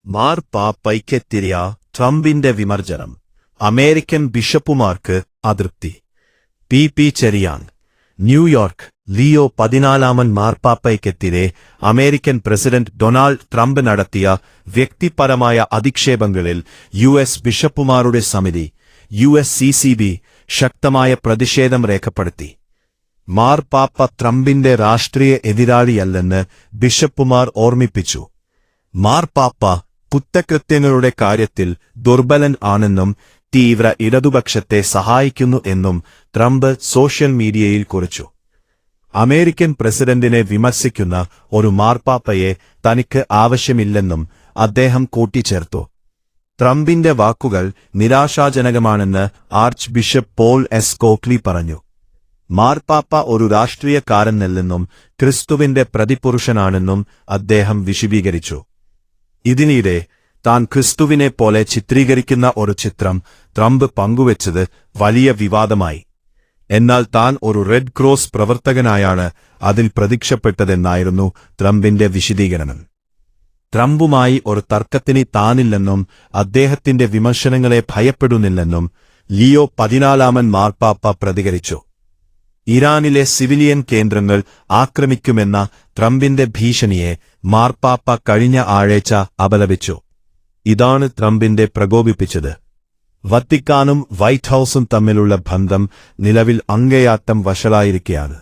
മാർപ്പാപ്പയ്ക്കെതിരെ ട്രംപിന്റെ വിമർശനം. അമേരിക്കൻ ബിഷപ്പുമാർക്ക് അതൃപ്തി. പി ചെറിയാൻ. ന്യൂയോർക്ക്. ലിയോ 14 മാർപ്പാപ്പയ്ക്കെതിരെ അമേരിക്കൻ പ്രസിഡന്റ് ഡൊണാൾഡ് ട്രംപ് നടത്തിയ വ്യക്തിപരമായ അധിക്ഷേപങ്ങളിൽ യുഎസ് ബിഷപ്പുമാരുടെ സമിതി USCCB ശക്തമായ പ്രതിഷേധം രേഖപ്പെടുത്തി. മാർപ്പാപ്പ ട്രംപിന്റെ രാഷ്ട്രീയ എതിരാളിയല്ലെന്ന് ബിഷപ്പുമാർ ഓർമ്മിപ്പിച്ചു. മാർപ്പാപ്പ കുറ്റകൃത്യങ്ങളുടെ കാര്യത്തിൽ ദുർബലൻ ആണെന്നും തീവ്ര ഇടതുപക്ഷത്തെ സഹായിക്കുന്നു എന്നും ട്രംപ് സോഷ്യൽ മീഡിയയിൽ കുറിച്ചു. അമേരിക്കൻ പ്രസിഡന്റിനെ വിമർശിക്കുന്ന ഒരു മാർപ്പാപ്പയെ തനിക്ക് ആവശ്യമില്ലെന്നും അദ്ദേഹം കൂട്ടിച്ചേർത്തു. ട്രംപിന്റെ വാക്കുകൾ നിരാശാജനകമാണെന്ന് arch bishop Paul S Coakley പറഞ്ഞു. മാർപ്പാപ്പ ഒരു രാഷ്ട്രീയക്കാരനല്ലെന്നും ക്രിസ്തുവിന്റെ പ്രതിപുരുഷനാണെന്നും അദ്ദേഹം വിശദീകരിച്ചു. ഇതിനിടെ താൻ ക്രിസ്തുവിനെ പോലെ ചിത്രീകരിക്കുന്ന ഒരു ചിത്രം ട്രംപ് പങ്കുവച്ചത് വലിയ വിവാദമായി. എന്നാൽ താൻ ഒരു റെഡ് ക്രോസ് പ്രവർത്തകനായാണ് അതിൽ പ്രത്യക്ഷപ്പെട്ടതെന്നായിരുന്നു ട്രംപിന്റെ വിശദീകരണം. ട്രംപുമായി ഒരു തർക്കത്തിന് താനില്ലെന്നും അദ്ദേഹത്തിന്റെ വിമർശനങ്ങളെ ഭയപ്പെടുന്നില്ലെന്നും ലിയോ 14 മാർപ്പാപ്പ പ്രതികരിച്ചു. ഇറാനിലെ സിവിലിയൻ കേന്ദ്രങ്ങൾ ആക്രമിക്കുമെന്ന ട്രംപിന്റെ ഭീഷണിയെ മാർപ്പാപ്പ കഴിഞ്ഞ ആഴ്ച അപലപിച്ചു. ഇതാണ് ട്രംപിന്റെ പ്രകോപിപ്പിച്ചത്. വത്തിക്കാനും വൈറ്റ് ഹൌസും തമ്മിലുള്ള ബന്ധം നിലവിൽ അങ്ങേയറ്റം വഷളായിരിക്കുകയാണ്.